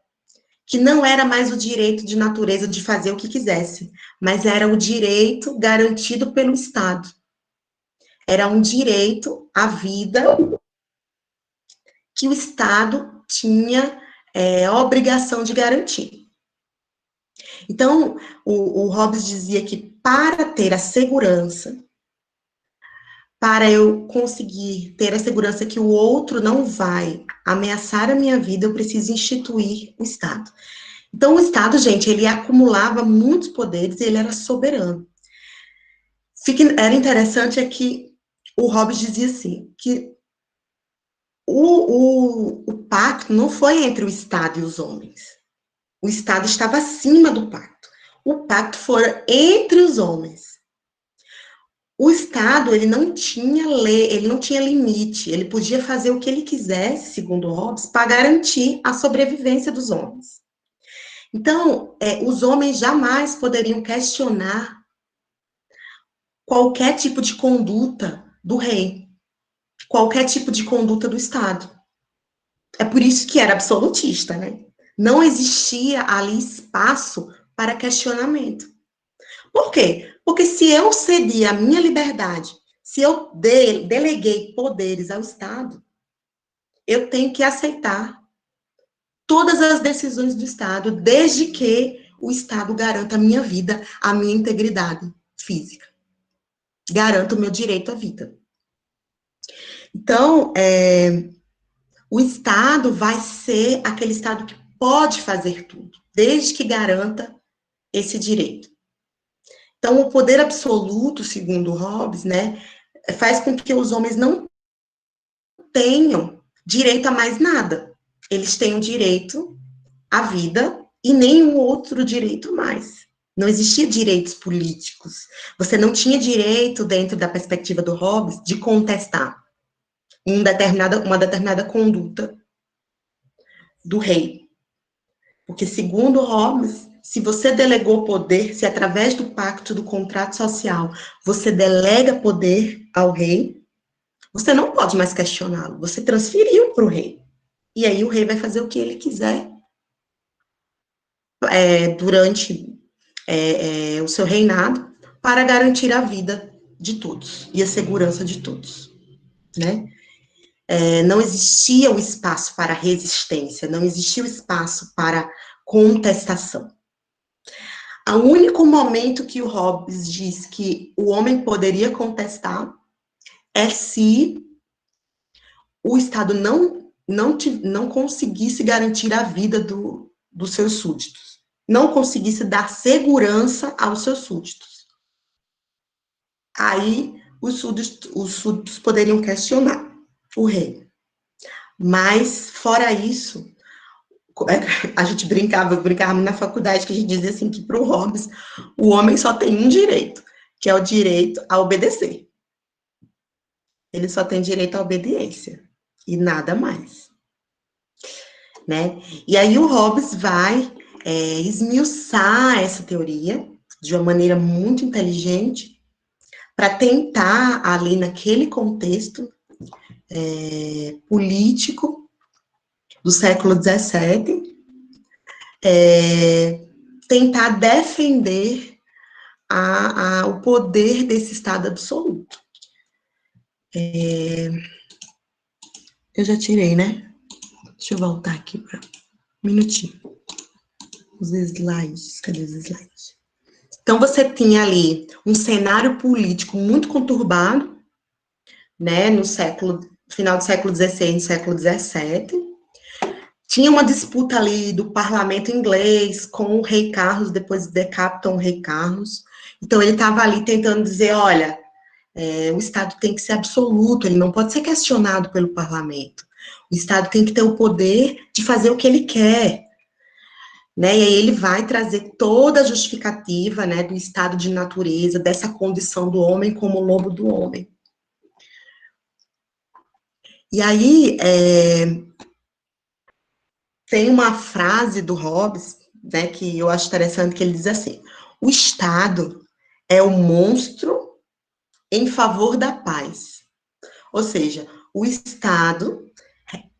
que não era mais o direito de natureza de fazer o que quisesse, mas era o direito garantido pelo Estado. Era um direito à vida que o Estado tinha a obrigação de garantir. Então, o Hobbes dizia que para ter a segurança, para eu conseguir ter a segurança que o outro não vai ameaçar a minha vida, eu preciso instituir o Estado. Então, o Estado, gente, ele acumulava muitos poderes e ele era soberano. Era interessante é que o Hobbes dizia assim, que o pacto não foi entre o Estado e os homens. O Estado estava acima do pacto. O pacto foi entre os homens. O Estado, ele não tinha lei, ele não tinha limite, ele podia fazer o que ele quisesse, segundo Hobbes, para garantir a sobrevivência dos homens. Então, os homens jamais poderiam questionar qualquer tipo de conduta do rei, qualquer tipo de conduta do Estado. É por isso que era absolutista, né? Não existia ali espaço para questionamento. Por quê? Porque se eu cedi a minha liberdade, se eu deleguei poderes ao Estado, eu tenho que aceitar todas as decisões do Estado, desde que o Estado garanta a minha vida, a minha integridade física. Garanta o meu direito à vida. Então, o Estado vai ser aquele Estado que pode fazer tudo, desde que garanta esse direito. Então, o poder absoluto, segundo Hobbes, né, faz com que os homens não tenham direito a mais nada. Eles têm o direito à vida e nenhum outro direito mais. Não existia direitos políticos. Você não tinha direito, dentro da perspectiva do Hobbes, de contestar uma determinada conduta do rei. Porque, segundo Hobbes, se você delegou poder, se através do pacto, do contrato social, você delega poder ao rei, você não pode mais questioná-lo, você transferiu para o rei. E aí o rei vai fazer o que ele quiser durante o seu reinado para garantir a vida de todos e a segurança de todos, né? Não existia o espaço para resistência, não existia o espaço para contestação. O único momento que o Hobbes diz que o homem poderia contestar é se o Estado não conseguisse garantir a vida dos seus súditos, não conseguisse dar segurança aos seus súditos. Aí os súditos poderiam questionar o rei. Mas, fora isso, a gente brincava na faculdade, que a gente dizia assim, que para o Hobbes, o homem só tem um direito, que é o direito a obedecer. Ele só tem direito à obediência, e nada mais. né? E aí o Hobbes vai esmiuçar essa teoria de uma maneira muito inteligente para tentar, ali naquele contexto político do século XVII, tentar defender o poder desse Estado absoluto. Eu já tirei, né? Deixa eu voltar aqui para um minutinho. Os slides, cadê os slides? Então, você tinha ali um cenário político muito conturbado, né, no final do século XVI e século XVII. Tinha uma disputa ali do parlamento inglês com o rei Carlos, depois decapitam o rei Carlos. Então, ele estava ali tentando dizer, olha, o Estado tem que ser absoluto, ele não pode ser questionado pelo parlamento. O Estado tem que ter o poder de fazer o que ele quer. Né, e aí ele vai trazer toda a justificativa, né, do estado de natureza, dessa condição do homem como lobo do homem. E aí, tem uma frase do Hobbes, né, que eu acho interessante, que ele diz assim, o Estado é o monstro em favor da paz. Ou seja, o Estado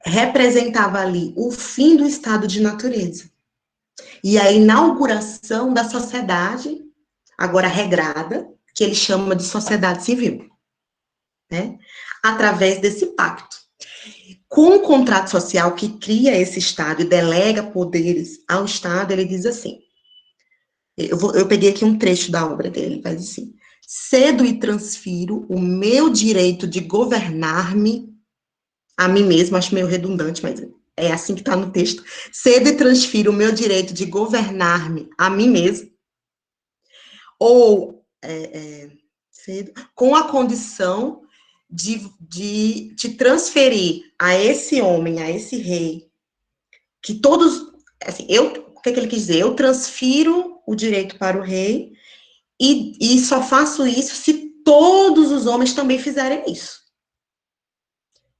representava ali o fim do estado de natureza. E a inauguração da sociedade, agora regrada, que ele chama de sociedade civil, né? Através desse pacto. Com o contrato social que cria esse Estado e delega poderes ao Estado, ele diz assim, eu peguei aqui um trecho da obra dele, ele faz assim, cedo e transfiro o meu direito de governar-me a mim mesmo, acho meio redundante, mas é assim que está no texto, cedo e transfiro o meu direito de governar-me a mim mesmo, ou cedo, com a condição de te transferir a esse homem, a esse rei, que todos, assim, o que ele quis dizer? Eu transfiro o direito para o rei e só faço isso se todos os homens também fizerem isso.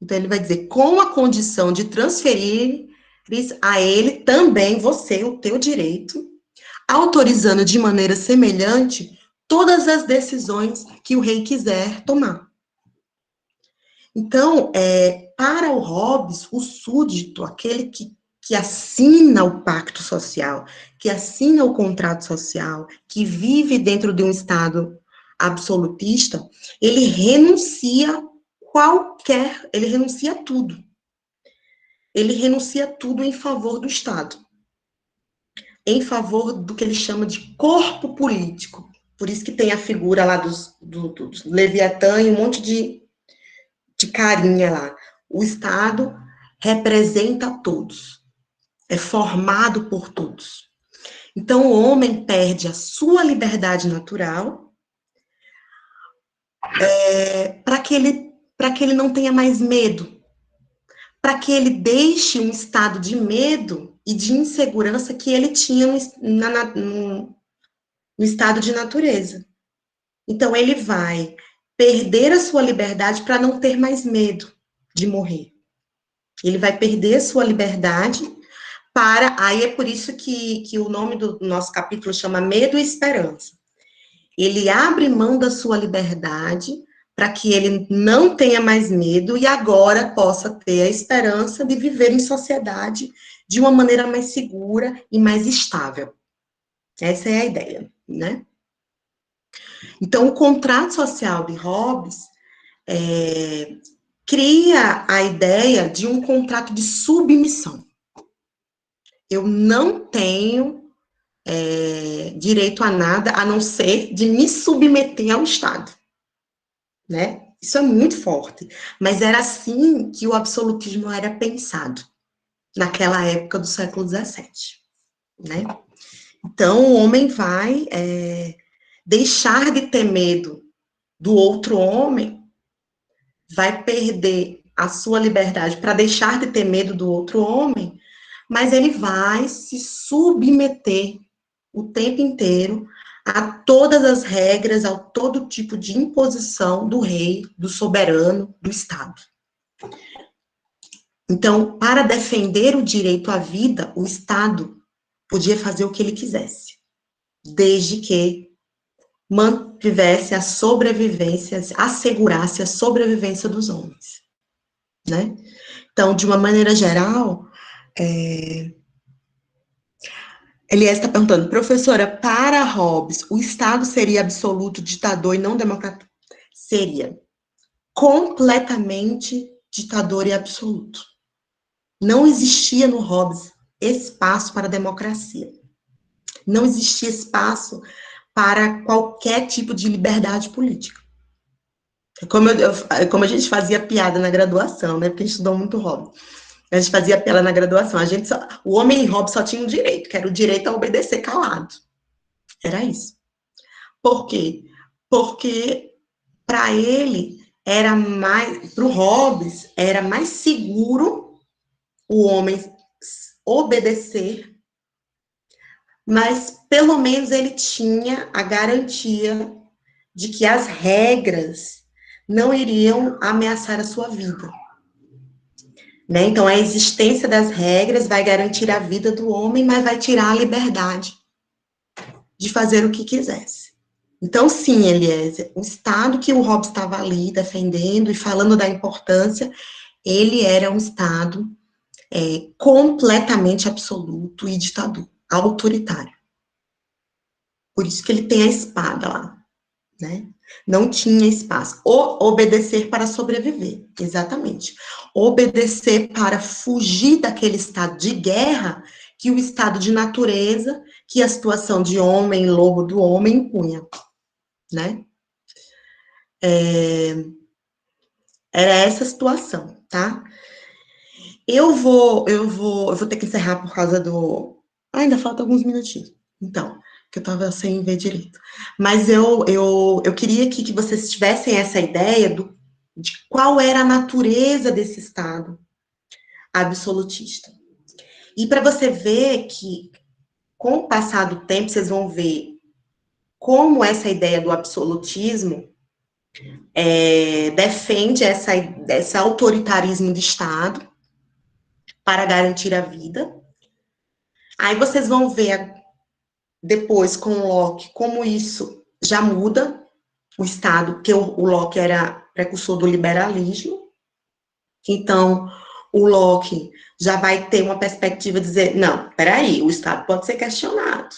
Então, ele vai dizer, com a condição de transferir a ele também, você, o teu direito, autorizando de maneira semelhante todas as decisões que o rei quiser tomar. Então, para o Hobbes, o súdito, aquele que assina o pacto social, que assina o contrato social, que vive dentro de um Estado absolutista, ele renuncia ele renuncia a tudo. Ele renuncia a tudo em favor do Estado, em favor do que ele chama de corpo político. Por isso que tem a figura lá do Leviatã e um monte de carinha lá. O Estado representa todos, é formado por todos. Então, o homem perde a sua liberdade natural para que ele não tenha mais medo, para que ele deixe um estado de medo e de insegurança que ele tinha no estado de natureza. Então, ele vai perder a sua liberdade para não ter mais medo de morrer. Ele vai perder a sua liberdade aí é por isso que o nome do nosso capítulo chama Medo e Esperança. Ele abre mão da sua liberdade para que ele não tenha mais medo e agora possa ter a esperança de viver em sociedade de uma maneira mais segura e mais estável. Essa é a ideia, né? Então, o contrato social de Hobbes cria a ideia de um contrato de submissão. Eu não tenho direito a nada, a não ser de me submeter ao Estado, né? Isso é muito forte, mas era assim que o absolutismo era pensado, naquela época do século XVII, né? Então, o homem vai deixar de ter medo do outro homem, vai perder a sua liberdade para deixar de ter medo do outro homem, mas ele vai se submeter o tempo inteiro a todas as regras, a todo tipo de imposição do rei, do soberano, do Estado. Então, para defender o direito à vida, o Estado podia fazer o que ele quisesse, desde que mantivesse a sobrevivência, assegurasse a sobrevivência dos homens, né? Então, de uma maneira geral, Elias está perguntando, professora, para Hobbes, o Estado seria absoluto, ditador e não democrático? Seria completamente ditador e absoluto. Não existia no Hobbes espaço para democracia. Não existia espaço para qualquer tipo de liberdade política. Como a gente fazia piada na graduação, né? Porque a gente estudou muito Hobbes. A gente fazia piada na graduação. O homem em Hobbes só tinha um direito, que era o direito a obedecer calado. Era isso. Por quê? Porque para ele era mais, para o Hobbes, era mais seguro o homem obedecer, mas pelo menos ele tinha a garantia de que as regras não iriam ameaçar a sua vida. Né? Então, a existência das regras vai garantir a vida do homem, mas vai tirar a liberdade de fazer o que quisesse. Então, sim, Eliezer, o Estado que o Hobbes estava ali defendendo e falando da importância, ele era um Estado completamente absoluto e ditador, autoritário. Por isso que ele tem a espada lá, né? Não tinha espaço. Obedecer para sobreviver, exatamente. Obedecer para fugir daquele estado de guerra que o estado de natureza, que a situação de homem, lobo do homem impunha, né? Era essa situação, tá? Eu vou ter que encerrar por causa do... ainda falta alguns minutinhos. Então, que eu tava sem ver direito. Mas eu queria que vocês tivessem essa ideia de qual era a natureza desse Estado absolutista. E para você ver que, com o passar do tempo, vocês vão ver como essa ideia do absolutismo defende esse autoritarismo de Estado para garantir a vida. Aí vocês vão ver depois com o Locke como isso já muda o Estado, porque o Locke era precursor do liberalismo. Então, o Locke já vai ter uma perspectiva de dizer, não, peraí, o Estado pode ser questionado.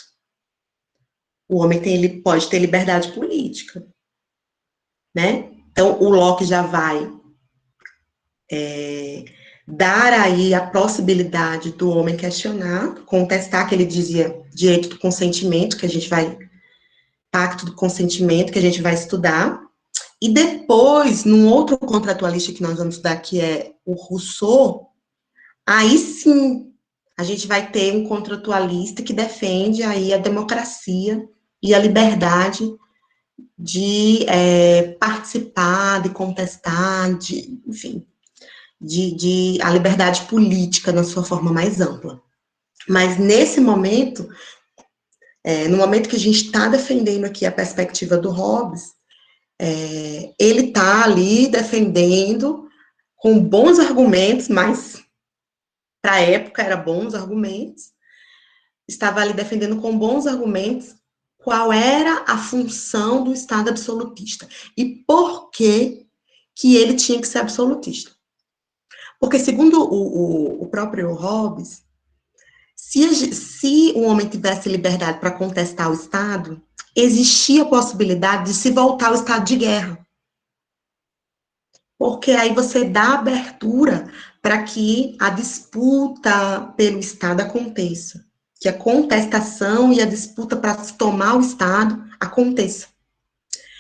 O homem ele pode ter liberdade política, né? Então, o Locke já vai dar aí a possibilidade do homem questionar, contestar, que ele dizia direito do consentimento, que a gente vai, pacto do consentimento, que a gente vai estudar. E depois, num outro contratualista que nós vamos estudar, que é o Rousseau, aí sim, a gente vai ter um contratualista que defende aí a democracia e a liberdade de participar, de contestar, enfim, a liberdade política na sua forma mais ampla. Mas nesse momento, no momento que a gente está defendendo aqui a perspectiva do Hobbes, ele está ali defendendo com bons argumentos, mas para a época eram bons argumentos, estava ali defendendo com bons argumentos qual era a função do Estado absolutista e por que ele tinha que ser absolutista. Porque, segundo o próprio Hobbes, se o homem tivesse liberdade para contestar o Estado, existia a possibilidade de se voltar ao estado de guerra. Porque aí você dá abertura para que a disputa pelo Estado aconteça. Que a contestação e a disputa para se tomar o Estado aconteça.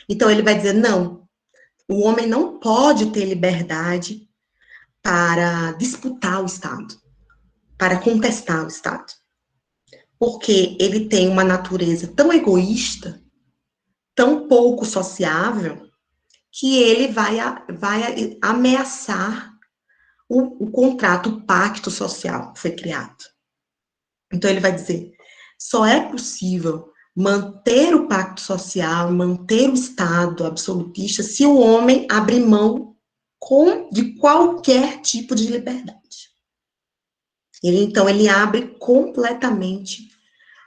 Então, ele vai dizer, não, o homem não pode ter liberdade para disputar o Estado, para contestar o Estado. Porque ele tem uma natureza tão egoísta, tão pouco sociável, que ele vai ameaçar o contrato, o pacto social que foi criado. Então, ele vai dizer, só é possível manter o pacto social, manter o Estado absolutista, se o homem abrir mão de qualquer tipo de liberdade. Então, ele abre completamente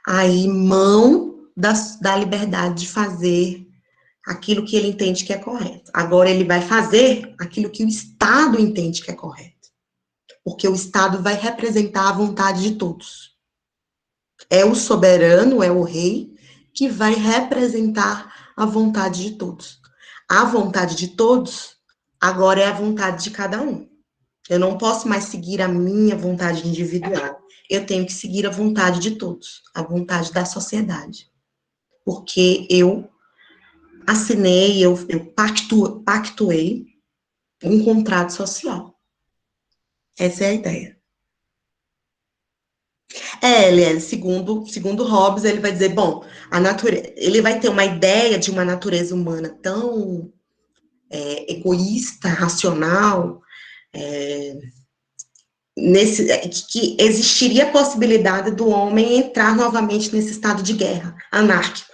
aí mão da liberdade de fazer aquilo que ele entende que é correto. Agora, ele vai fazer aquilo que o Estado entende que é correto. Porque o Estado vai representar a vontade de todos. É o soberano, é o rei, que vai representar a vontade de todos. A vontade de todos, agora é a vontade de cada um. Eu não posso mais seguir a minha vontade individual. Eu tenho que seguir a vontade de todos, a vontade da sociedade. Porque eu assinei, eu pactuei um contrato social. Essa é a ideia. Eliane, segundo Hobbes, ele vai dizer, bom, a natureza, ele vai ter uma ideia de uma natureza humana tão egoísta, racional, que existiria a possibilidade do homem entrar novamente nesse estado de guerra anárquico.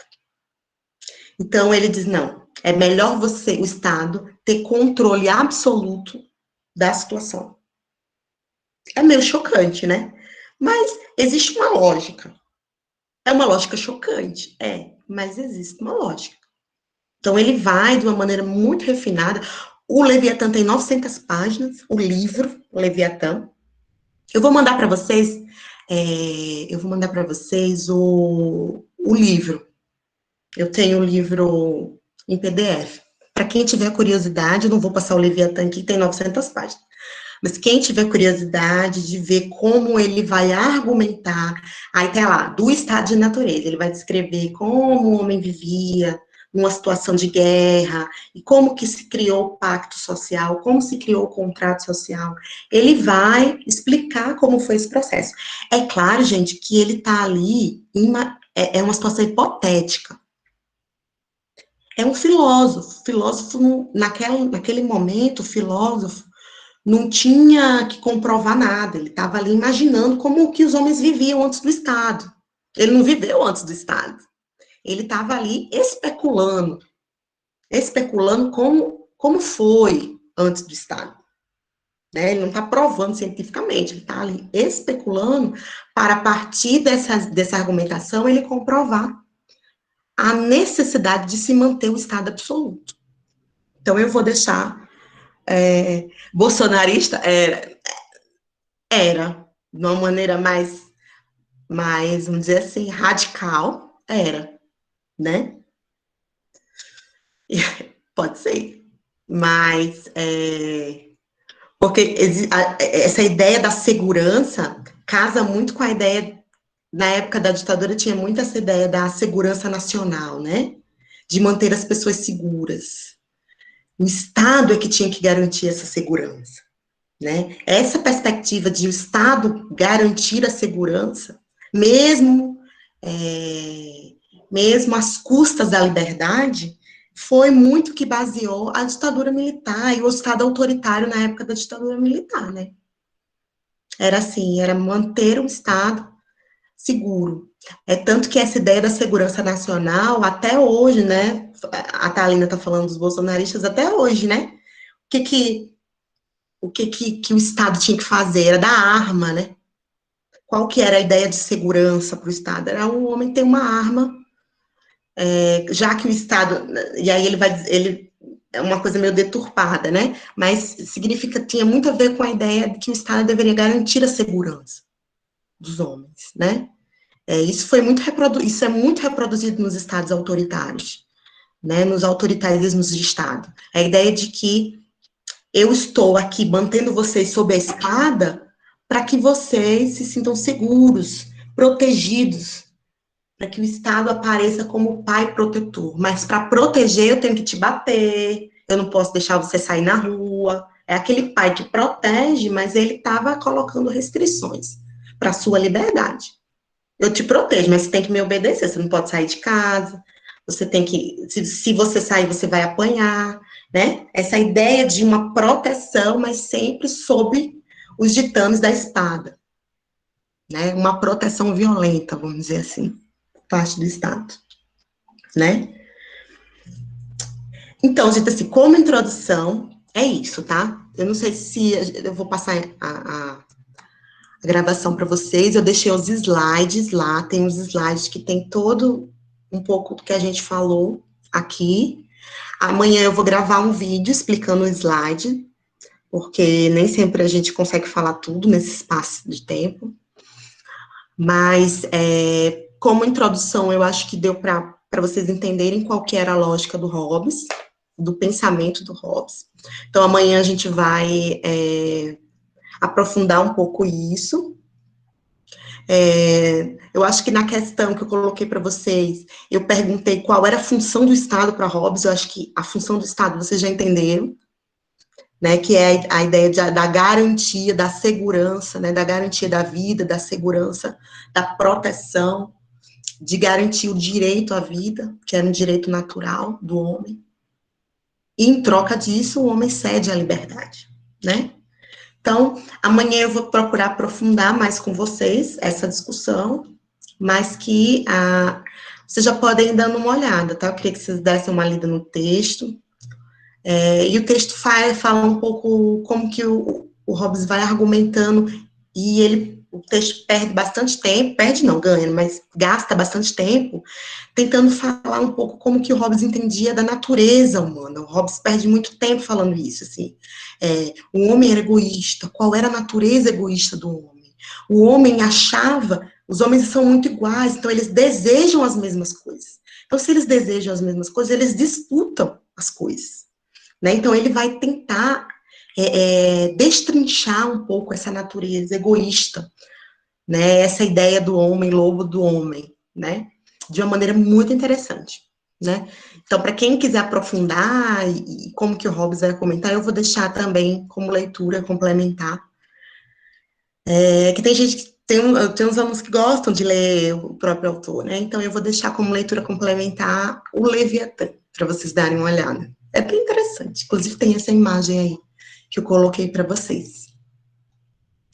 Então, ele diz, não, é melhor o Estado, ter controle absoluto da situação. É meio chocante, né? Mas existe uma lógica. É uma lógica chocante, mas existe uma lógica. Então, ele vai de uma maneira muito refinada. O Leviatã tem 900 páginas, o livro Leviatã. Eu vou mandar para vocês, o livro. Eu tenho o livro em PDF. Para quem tiver curiosidade, eu não vou passar o Leviatã aqui, tem 900 páginas. Mas quem tiver curiosidade de ver como ele vai argumentar, aí tá lá, do estado de natureza, ele vai descrever como o homem vivia numa situação de guerra, e como que se criou o pacto social, como se criou o contrato social. Ele vai explicar como foi esse processo. É claro, gente, que ele tá ali em uma situação hipotética. É um filósofo naquele momento, o filósofo não tinha que comprovar nada, ele estava ali imaginando como que os homens viviam antes do Estado. Ele não viveu antes do Estado. Ele estava ali especulando como foi antes do Estado. Né? Ele não está provando cientificamente, ele está ali especulando para, a partir dessa argumentação, ele comprovar a necessidade de se manter o Estado absoluto. Então, eu vou deixar bolsonarista, era, de uma maneira mais, vamos dizer assim, radical, né? Pode ser, mas, porque essa ideia da segurança casa muito com a ideia, na época da ditadura tinha muito essa ideia da segurança nacional, né? De manter as pessoas seguras. O Estado é que tinha que garantir essa segurança. Né? Essa perspectiva de o Estado garantir a segurança, mesmo às custas da liberdade, foi muito que baseou a ditadura militar e o Estado autoritário na época da ditadura militar, né? Era assim, era manter o Estado seguro. É tanto que essa ideia da segurança nacional, até hoje, né? A Thalina está falando dos bolsonaristas, até hoje, né? O que o Estado tinha que fazer? Era dar arma, né? Qual que era a ideia de segurança para o Estado? Era um homem ter uma arma, já que o Estado, e aí ele é uma coisa meio deturpada, né? Mas tinha muito a ver com a ideia de que o Estado deveria garantir a segurança dos homens, né? Isso é muito reproduzido nos estados autoritários, né? Nos autoritarismos de Estado. A ideia de que eu estou aqui mantendo vocês sob a espada para que vocês se sintam seguros, protegidos, para que o Estado apareça como pai protetor. Mas para proteger, eu tenho que te bater, eu não posso deixar você sair na rua. É aquele pai que protege, mas ele estava colocando restrições para a sua liberdade. Eu te protejo, mas você tem que me obedecer, você não pode sair de casa, você tem que, se você sair, você vai apanhar, né? Essa ideia de uma proteção, mas sempre sob os ditames da espada, né? Uma proteção violenta, vamos dizer assim, parte do Estado, né? Então, gente, assim, como introdução, É isso, tá? Eu não sei se eu vou passar a gravação para vocês. Eu deixei os slides lá. Tem os slides que tem todo um pouco do que a gente falou aqui. Amanhã eu vou gravar um vídeo explicando o slide, porque nem sempre a gente consegue falar tudo nesse espaço de tempo. Mas, como introdução, eu acho que deu para vocês entenderem qual que era a lógica do Hobbes, do pensamento do Hobbes. Então, amanhã a gente vai aprofundar um pouco isso. Eu acho que na questão que eu coloquei para vocês, eu perguntei qual era a função do Estado para Hobbes. Eu acho que a função do Estado vocês já entenderam, né, que é a ideia da garantia, da segurança, né, da garantia da vida, da segurança, da proteção, de garantir o direito à vida, que era um direito natural do homem. E, em troca disso, o homem cede à liberdade, né? Então, amanhã eu vou procurar aprofundar mais com vocês essa discussão, mas que vocês já podem ir dando uma olhada, tá? Eu queria que vocês dessem uma lida no texto. E o texto fala um pouco como que o Hobbes vai argumentando, e o texto perde bastante tempo, perde não, ganha, mas gasta bastante tempo, tentando falar um pouco como que o Hobbes entendia da natureza humana. O Hobbes perde muito tempo falando isso, assim. O homem era egoísta, qual era a natureza egoísta do homem? O homem achava, os homens são muito iguais, então eles desejam as mesmas coisas. Então, se eles desejam as mesmas coisas, eles disputam as coisas. Né? Então, ele vai tentar destrinchar um pouco essa natureza egoísta, né? Essa ideia do homem, lobo do homem, né? De uma maneira muito interessante, né? Então, para quem quiser aprofundar e como que o Hobbes vai comentar, eu vou deixar também como leitura complementar. Que tem gente que tem uns alunos que gostam de ler o próprio autor, né? Então, eu vou deixar como leitura complementar o Leviatã, para vocês darem uma olhada. É bem interessante. Inclusive, tem essa imagem aí que eu coloquei para vocês.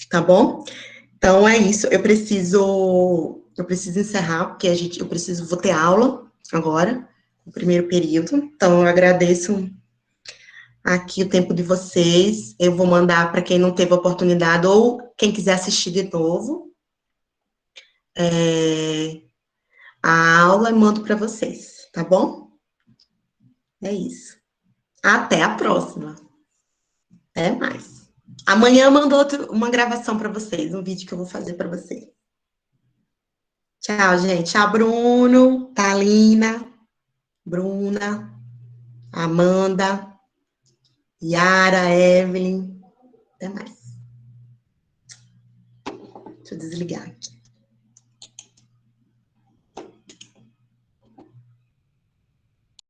Tá bom? Então, é isso. Eu preciso encerrar, porque vou ter aula agora, no primeiro período. Então, eu agradeço aqui o tempo de vocês. Eu vou mandar para quem não teve oportunidade, ou quem quiser assistir de novo, a aula e mando para vocês, tá bom? É isso. Até a próxima. Até mais. Amanhã eu mando uma gravação para vocês, um vídeo que eu vou fazer para vocês. Tchau, gente. Tchau, Bruno, Thalina, Bruna, Amanda, Yara, Evelyn. Até mais. Deixa eu desligar.